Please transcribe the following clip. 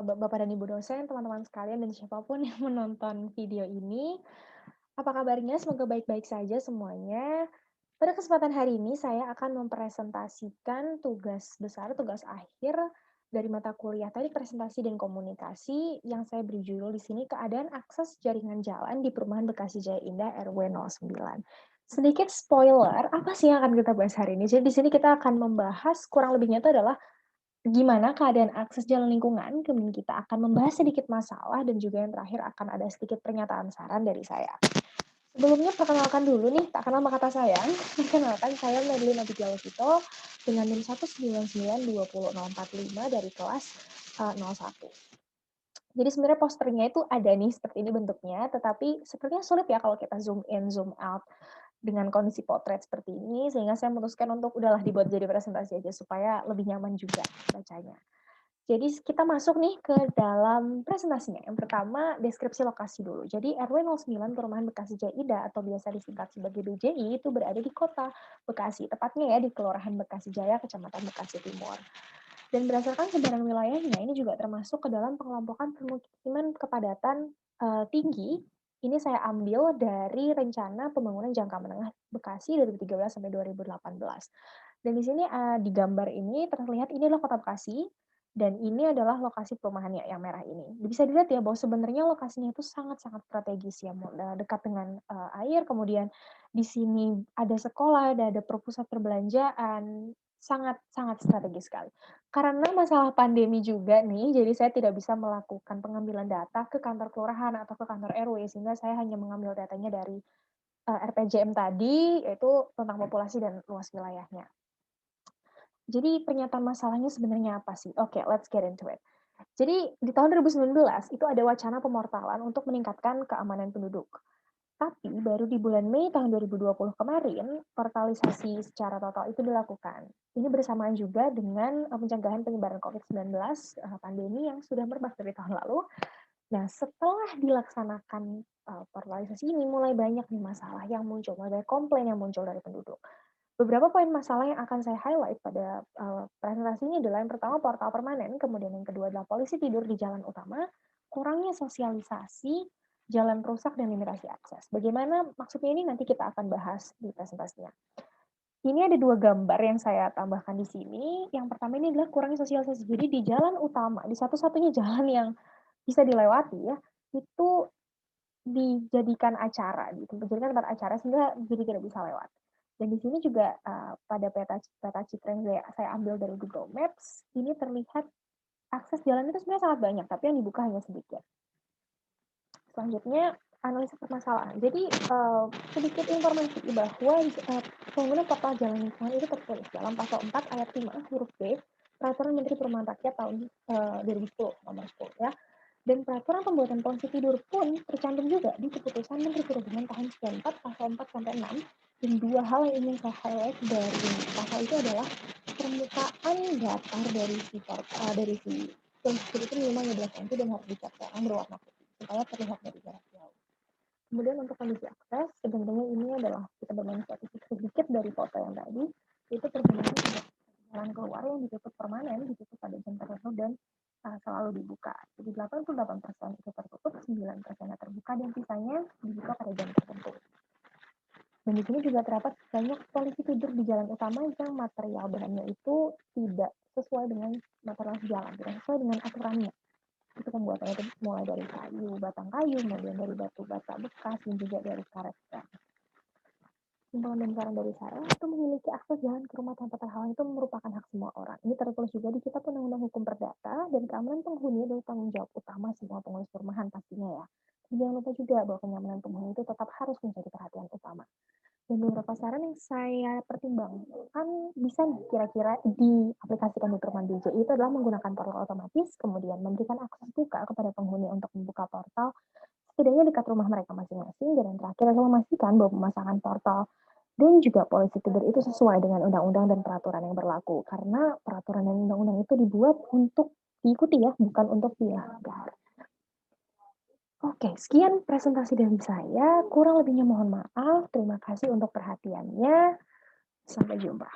Bapak dan Ibu dosen, teman-teman sekalian, dan siapapun yang menonton video ini. Apa kabarnya? Semoga baik-baik saja semuanya. Pada kesempatan hari ini saya akan mempresentasikan tugas besar, tugas akhir dari mata kuliah Teknik Presentasi dan Komunikasi yang saya beri judul di sini Keadaan Akses Jaringan Jalan di Perumahan Bekasi Jaya Indah RW 09. Sedikit spoiler, apa sih yang akan kita bahas hari ini? Jadi di sini kita akan membahas kurang lebihnya itu adalah gimana keadaan akses jalan lingkungan, kemudian kita akan membahas sedikit masalah, dan juga yang terakhir akan ada sedikit pernyataan saran dari saya. Sebelumnya perkenalkan dulu nih, tak kenal maka tak sayang. Perkenalkan, saya Madeline Abigail Vito dengan NIM 1992045 dari kelas 01. Jadi sebenarnya posternya itu ada nih, seperti ini bentuknya, tetapi sepertinya sulit ya kalau kita zoom in, zoom out dengan kondisi potret seperti ini, sehingga saya memutuskan untuk udahlah dibuat jadi presentasi aja supaya lebih nyaman juga bacanya. Jadi kita masuk nih ke dalam presentasinya. Yang pertama, deskripsi lokasi dulu. Jadi RW 09 Perumahan Bekasi Jaya Indah atau biasa disingkat sebagai BJI itu berada di kota Bekasi, tepatnya ya di Kelurahan Bekasi Jaya, Kecamatan Bekasi Timur. Dan berdasarkan sebaran wilayahnya, ini juga termasuk ke dalam pengelompokan permukiman kepadatan tinggi. Ini saya ambil dari rencana pembangunan jangka menengah Bekasi 2013 sampai 2018. Dan di sini di gambar ini terlihat ini adalah kota Bekasi, dan ini adalah lokasi perumahannya yang merah ini. Bisa dilihat ya bahwa sebenarnya lokasinya itu sangat-sangat strategis ya, dekat dengan air, kemudian di sini ada sekolah, ada pusat perbelanjaan, sangat-sangat strategis sekali. Karena masalah pandemi juga nih, jadi saya tidak bisa melakukan pengambilan data ke kantor kelurahan atau ke kantor RW, sehingga saya hanya mengambil datanya dari RPJM tadi, yaitu tentang populasi dan luas wilayahnya. Jadi pernyataan masalahnya sebenarnya apa sih? Oke, let's get into it. Jadi di tahun 2019 itu ada wacana pemortalan untuk meningkatkan keamanan penduduk. Tapi baru di bulan Mei tahun 2020 kemarin, portalisasi secara total itu dilakukan. Ini bersamaan juga dengan pencegahan penyebaran COVID-19, pandemi yang sudah merebak dari tahun lalu. Nah, setelah dilaksanakan portalisasi ini, mulai banyak nih masalah yang muncul, mulai banyak komplain yang muncul dari penduduk. Beberapa poin masalah yang akan saya highlight pada presentasi ini adalah yang pertama portal permanen, kemudian yang kedua adalah polisi tidur di jalan utama, kurangnya sosialisasi, jalan rusak, dan limitasi akses. Bagaimana maksudnya ini nanti kita akan bahas di presentasinya. Ini ada dua gambar yang saya tambahkan di sini. Yang pertama ini adalah kurangnya sosialisasi. Jadi di jalan utama, di satu-satunya jalan yang bisa dilewati ya, itu dijadikan acara gitu, dijadikan tempat acara sehingga jadi tidak bisa lewat. Dan di sini juga pada peta citra yang saya ambil dari Google Maps, ini terlihat akses jalan itu sebenarnya sangat banyak, tapi yang dibuka hanya sedikit. Selanjutnya, analisa permasalahan. Jadi sedikit informasi bahwa pembangunan portal jalan lingkungan itu tertulis dalam pasal 4 ayat 5 huruf B Peraturan Menteri Perumahan Rakyat tahun 2010 nomor 10 ya. Dan peraturan pembuatan polisi tidur pun tercantum juga di keputusan Menteri Perhubungan tahun 94 pasal 4 sampai 6. Dan dua hal yang ingin saya highlight dari pasal itu adalah permukaan datar dari dari si polisi itu minimal 12 cm dan harus dicat terang berwarna putih supaya terlihat dari jarak jauh. Kemudian untuk kondisi akses, sebenarnya ini adalah kita bermain statistik sedikit dari foto yang tadi, itu terjadi jalan keluar yang ditutup permanen, ditutup pada jam tertentu dan selalu dibuka. Jadi 88% itu tertutup, 9% terbuka, dan sisanya dibuka pada jam tertentu. Dan di sini juga terdapat banyak polisi tidur di jalan utama yang material bahannya itu tidak sesuai dengan material jalan, tidak sesuai dengan aturannya. Itu pembuatannya itu mulai dari kayu, batang kayu, kemudian dari batu bata bekas, dan juga dari karet. Himbauan dan saran dari saya itu memiliki akses jalan ke rumah tanpa terhalang itu merupakan hak semua orang. Ini tertulis juga di Kitab Undang-Undang Hukum Perdata, dan keamanan penghuni adalah tanggung jawab utama semua penghuni perumahan pastinya ya. Dan jangan lupa juga bahwa kenyamanan penghuni itu tetap harus menjadi perhatian utama. Dan beberapa saran yang saya pertimbangkan bisa kira-kira diaplikasikan di perumahan BJ itu adalah menggunakan portal otomatis, kemudian memberikan akses buka kepada penghuni untuk membuka portal setidaknya dekat rumah mereka masing-masing, dan yang terakhir adalah memastikan bahwa pemasangan portal dan juga polisi tidur itu sesuai dengan undang-undang dan peraturan yang berlaku. Karena peraturan dan undang-undang itu dibuat untuk diikuti ya, bukan untuk dilanggar. Oke, sekian presentasi dari saya. Kurang lebihnya mohon maaf. Terima kasih untuk perhatiannya. Sampai jumpa.